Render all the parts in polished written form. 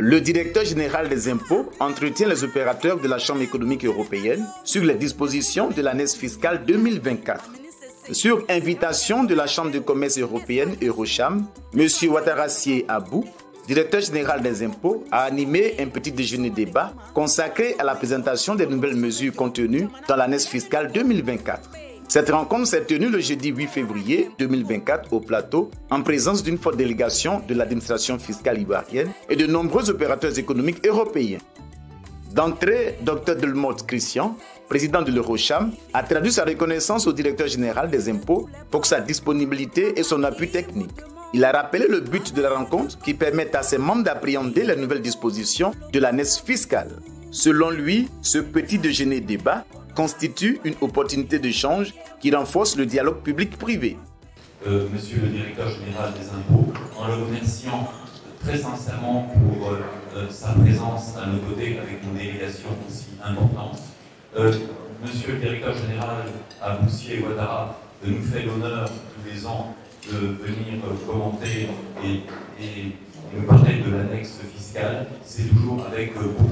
Le directeur général des impôts entretient les opérateurs de la Chambre économique européenne sur les dispositions de l'année fiscale 2024. Sur invitation de la Chambre de commerce européenne Eurocham, M. Ouattarassié Abou, directeur général des impôts, a animé un petit déjeuner débat consacré à la présentation des nouvelles mesures contenues dans l'année fiscale 2024. Cette rencontre s'est tenue le jeudi 8 février 2024 au plateau en présence d'une forte délégation de l'administration fiscale ivoirienne et de nombreux opérateurs économiques européens. D'entrée, Dr Delmotte Christian, président de l'Eurocham, a traduit sa reconnaissance au directeur général des impôts pour sa disponibilité et son appui technique. Il a rappelé le but de la rencontre qui permet à ses membres d'appréhender les nouvelles dispositions de l'année fiscale. Selon lui, ce petit déjeuner débat constitue une opportunité d'échange qui renforce le dialogue public-privé. Monsieur le directeur général des impôts, en le remerciant très sincèrement pour sa présence à nos côtés avec une délégation aussi importante. Monsieur le directeur général Aboussié Ouattara nous fait l'honneur tous les ans de venir commenter et nous parler de l'annexe fiscale. C'est toujours avec beaucoup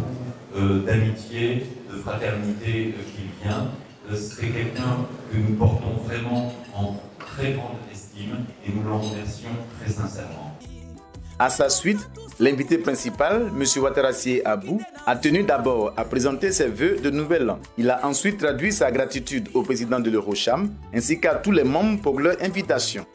d'amitié, de fraternité qu'il vient. C'est quelqu'un que nous portons vraiment en très grande estime et nous l'en remercions très sincèrement. À sa suite, l'invité principal, M. Ouattarassié Abou, a tenu d'abord à présenter ses vœux de nouvel an. Il a ensuite traduit sa gratitude au président de l'Eurocham ainsi qu'à tous les membres pour leur invitation.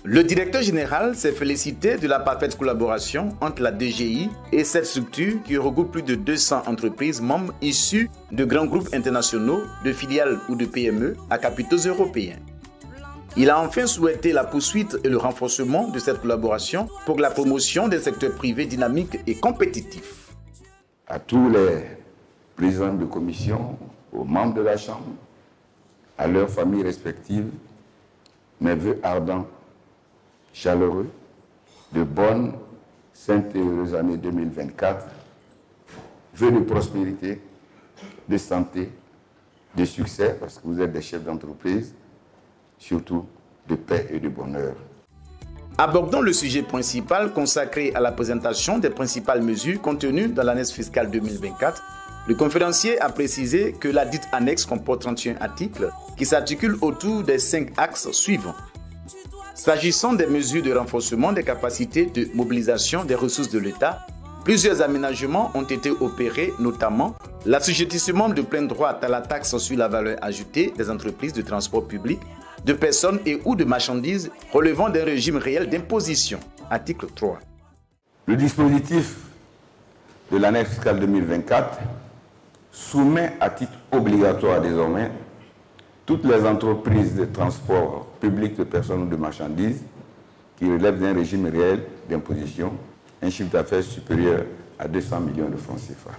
Le directeur général s'est félicité de la parfaite collaboration entre la DGI et cette structure qui regroupe plus de 200 entreprises membres issues de grands groupes internationaux, de filiales ou de PME à capitaux européens. Il a enfin souhaité la poursuite et le renforcement de cette collaboration pour la promotion des secteurs privés dynamiques et compétitifs. À tous les présidents de commission, aux membres de la Chambre, à leurs familles respectives, mes vœux ardents, chaleureux, de bonnes, saintes et heureuses années 2024, vœux de prospérité, de santé, de succès, parce que vous êtes des chefs d'entreprise, surtout de paix et de bonheur. Abordons le sujet principal consacré à la présentation des principales mesures contenues dans l'année fiscale 2024. Le conférencier a précisé que la dite annexe comporte 31 articles qui s'articulent autour des 5 axes suivants. S'agissant des mesures de renforcement des capacités de mobilisation des ressources de l'État, plusieurs aménagements ont été opérés, notamment l'assujettissement de plein droit à la taxe sur la valeur ajoutée des entreprises de transport public, de personnes et ou de marchandises relevant d'un régime réel d'imposition. Article 3. Le dispositif de l'année fiscale 2024 soumet à titre obligatoire désormais toutes les entreprises de transport public de personnes ou de marchandises qui relèvent d'un régime réel d'imposition, un chiffre d'affaires supérieur à 200 millions de francs CFA.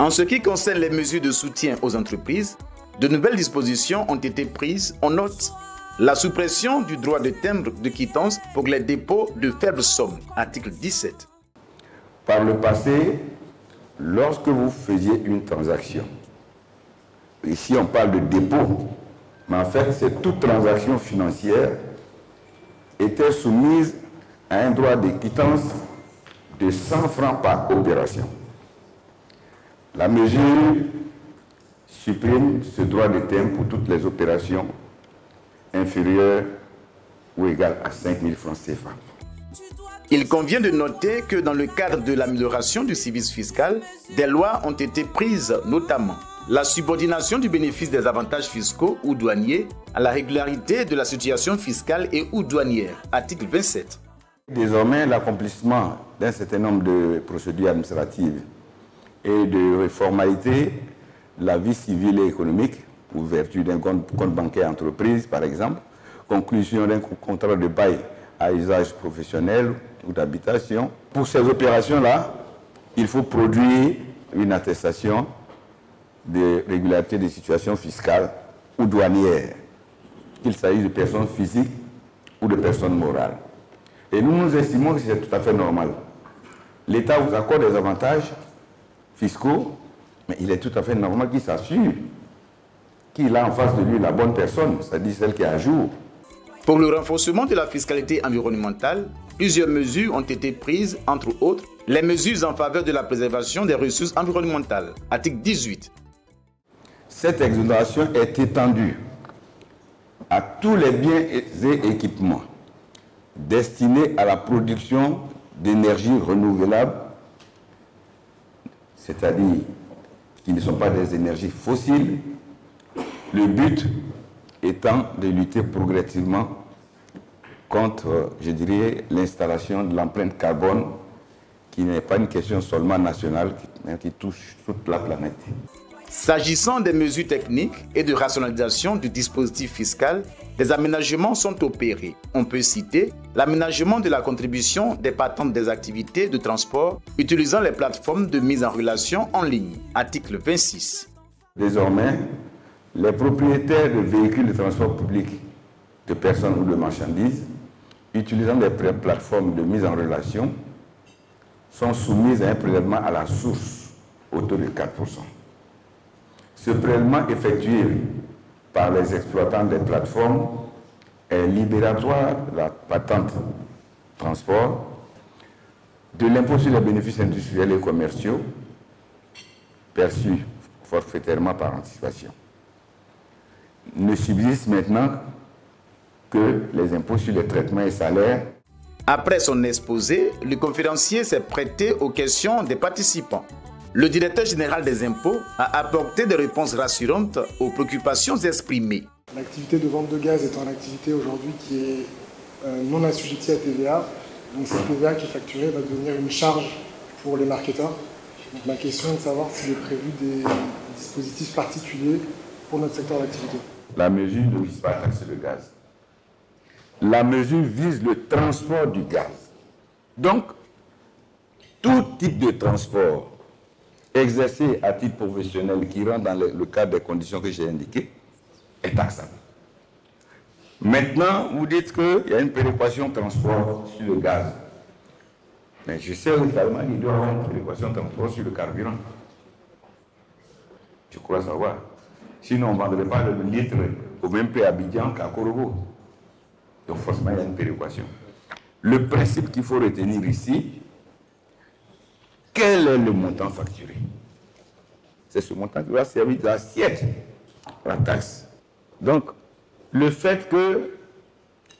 En ce qui concerne les mesures de soutien aux entreprises, de nouvelles dispositions ont été prises. On note la suppression du droit de timbre de quittance pour les dépôts de faibles sommes, article 17. Par le passé, lorsque vous faisiez une transaction, ici on parle de dépôt, mais en fait c'est toute transaction financière était soumise à un droit de quittance de 100 francs par opération. La mesure supprime ce droit de timbre pour toutes les opérations inférieures ou égales à 5 000 francs CFA. Il convient de noter que dans le cadre de l'amélioration du service fiscal, des lois ont été prises, notamment la subordination du bénéfice des avantages fiscaux ou douaniers à la régularité de la situation fiscale et ou douanière, article 27. Désormais, l'accomplissement d'un certain nombre de procédures administratives et de formalités, la vie civile et économique, ouverture d'un compte bancaire entreprise par exemple, conclusion d'un contrat de bail à usage professionnel ou d'habitation. Pour ces opérations-là, il faut produire une attestation de régularité des situations fiscales ou douanières, qu'il s'agisse de personnes physiques ou de personnes morales. Et nous estimons que c'est tout à fait normal. L'État vous accorde des avantages fiscaux, mais il est tout à fait normal qu'il s'assure qu'il a en face de lui la bonne personne, c'est-à-dire celle qui est à jour. Pour le renforcement de la fiscalité environnementale, Plusieurs mesures ont été prises, entre autres, les mesures en faveur de la préservation des ressources environnementales. Article 18. Cette exonération est étendue à tous les biens et équipements destinés à la production d'énergie renouvelable, c'est-à-dire qui ne sont pas des énergies fossiles, le but étant de lutter progressivement contre, je dirais, l'installation de l'empreinte carbone, qui n'est pas une question seulement nationale, mais qui touche toute la planète. S'agissant des mesures techniques et de rationalisation du dispositif fiscal, des aménagements sont opérés. On peut citer l'aménagement de la contribution des patentes des activités de transport utilisant les plateformes de mise en relation en ligne. Article 26. Désormais, les propriétaires de véhicules de transport public de personnes ou de marchandises utilisant des plateformes de mise en relation sont soumises à un prélèvement à la source au taux de 4%. Ce prélèvement effectué par les exploitants des plateformes est libératoire de la patente transport, de l'impôt sur les bénéfices industriels et commerciaux perçus forfaitairement par anticipation. Ne subsiste maintenant que les impôts sur les traitements et salaires. Après son exposé, le conférencier s'est prêté aux questions des participants. Le directeur général des impôts a apporté des réponses rassurantes aux préoccupations exprimées. L'activité de vente de gaz est une activité aujourd'hui qui est non assujettie à TVA. Donc cette TVA qui est facturée va devenir une charge pour les marketeurs. Donc ma question est de savoir s'il est prévu des dispositifs particuliers pour notre secteur d'activité. La mesure ne vise pas à taxer le gaz. La mesure vise le transport du gaz. Donc, tout type de transport exercé à titre professionnel qui rentre dans le cadre des conditions que j'ai indiquées est taxable. Maintenant, vous dites qu'il y a une péréquation transport sur le gaz. Mais je sais également qu'il doit y avoir une péréquation transport sur le carburant. Je crois savoir. Sinon, on ne vendrait pas le litre au même prix à Abidjan qu'à Korogo. Donc forcément, il y a une péréquation. Le principe qu'il faut retenir ici, quel est le montant facturé? C'est ce montant qui va servir d'assiette à la taxe. Donc, le fait que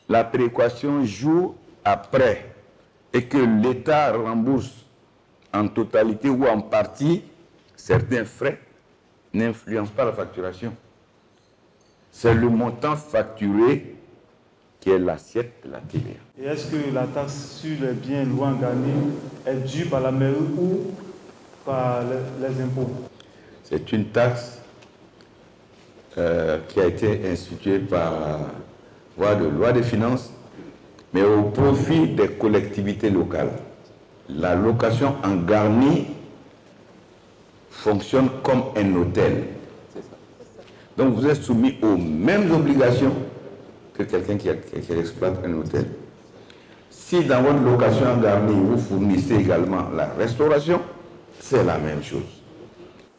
la péréquation joue après et que l'État rembourse en totalité ou en partie certains frais n'influence pas la facturation. C'est le montant facturé qui est l'assiette de la TVA. Et est-ce que la taxe sur les biens loués en Gambie est due par la mairie ou par les impôts? C'est une taxe qui a été instituée par voie de loi des finances, mais au profit des collectivités locales. La location en garni fonctionne comme un hôtel. Donc vous êtes soumis aux mêmes obligations que quelqu'un qui exploite un hôtel. Si dans votre location en garni, vous fournissez également la restauration, c'est la même chose.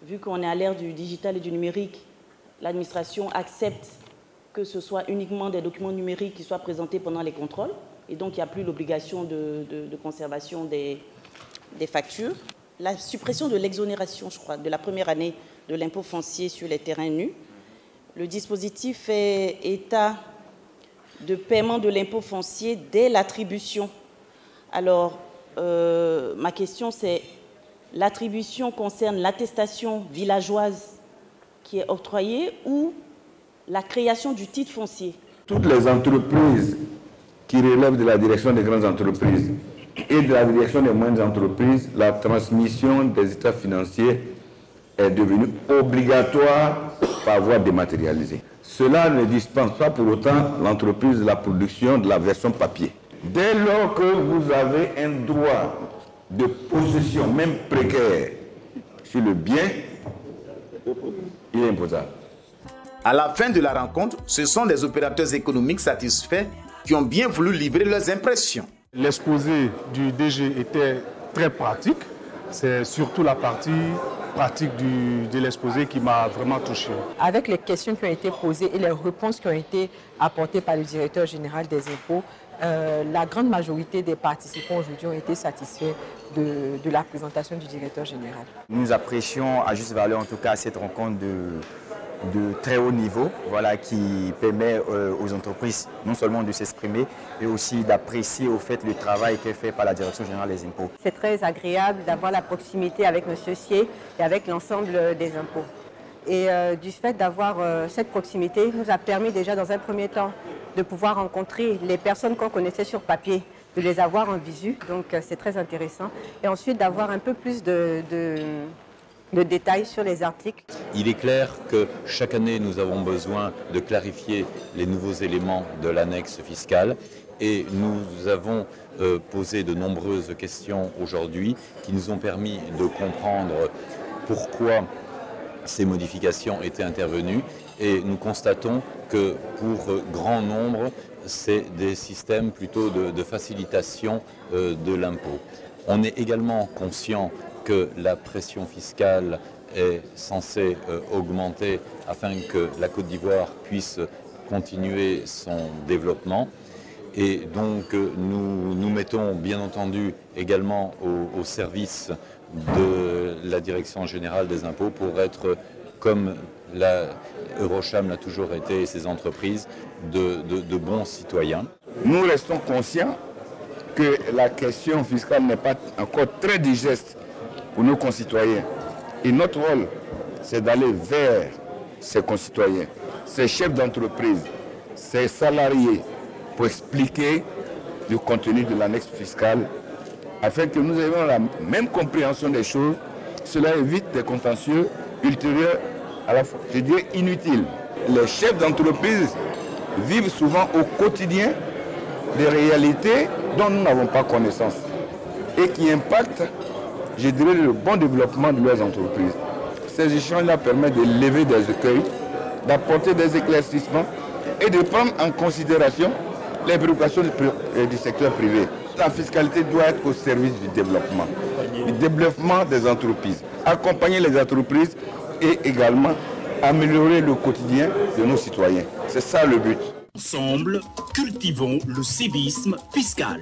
Vu qu'on est à l'ère du digital et du numérique, l'administration accepte que ce soit uniquement des documents numériques qui soient présentés pendant les contrôles. Et donc, il n'y a plus l'obligation de conservation des factures. La suppression de l'exonération, je crois, de la première année de l'impôt foncier sur les terrains nus. Le dispositif fait état de paiement de l'impôt foncier dès l'attribution. Alors, ma question, c'est l'attribution concerne l'attestation villageoise qui est octroyée ou la création du titre foncier? Toutes les entreprises qui relèvent de la direction des grandes entreprises et de la direction des moyennes entreprises, la transmission des états financiers est devenue obligatoire par voie dématérialisée. Cela ne dispense pas pour autant l'entreprise de la production de la version papier. Dès lors que vous avez un droit de possession, même précaire, sur le bien, il est imposable. À la fin de la rencontre, ce sont des opérateurs économiques satisfaits qui ont bien voulu livrer leurs impressions. L'exposé du DG était très pratique. C'est surtout la partie pratique de l'exposé qui m'a vraiment touché. Avec les questions qui ont été posées et les réponses qui ont été apportées par le directeur général des impôts, la grande majorité des participants aujourd'hui ont été satisfaits de la présentation du directeur général. Nous apprécions à juste valeur en tout cas cette rencontre de très haut niveau, voilà, qui permet aux entreprises non seulement de s'exprimer, mais aussi d'apprécier au fait le travail qui est fait par la Direction générale des impôts. C'est très agréable d'avoir la proximité avec M. Sier et avec l'ensemble des impôts. Et du fait d'avoir cette proximité nous a permis déjà dans un premier temps de pouvoir rencontrer les personnes qu'on connaissait sur papier, de les avoir en visu, donc c'est très intéressant. Et ensuite d'avoir un peu plus de détails sur les articles. Il est clair que chaque année, nous avons besoin de clarifier les nouveaux éléments de l'annexe fiscale et nous avons posé de nombreuses questions aujourd'hui qui nous ont permis de comprendre pourquoi ces modifications étaient intervenues et nous constatons que pour grand nombre, c'est des systèmes plutôt de facilitation de l'impôt. On est également conscient que la pression fiscale est censée augmenter afin que la Côte d'Ivoire puisse continuer son développement. Et donc nous mettons bien entendu également au service de la Direction générale des impôts pour être, comme la Eurocham l'a toujours été et ses entreprises, de bons citoyens. Nous restons conscients que la question fiscale n'est pas encore très digeste pour nos concitoyens. Et notre rôle, c'est d'aller vers ces concitoyens, ces chefs d'entreprise, ces salariés, pour expliquer le contenu de l'annexe fiscale, afin que nous ayons la même compréhension des choses. Cela évite des contentieux ultérieurs, à la fois, je dirais, inutiles. Les chefs d'entreprise vivent souvent au quotidien des réalités dont nous n'avons pas connaissance et qui impactent, je dirais, le bon développement de leurs entreprises. Ces échanges-là permettent de lever des écueils, d'apporter des éclaircissements et de prendre en considération les préoccupations du secteur privé. La fiscalité doit être au service du développement des entreprises, accompagner les entreprises et également améliorer le quotidien de nos citoyens. C'est ça le but. Ensemble, cultivons le civisme fiscal.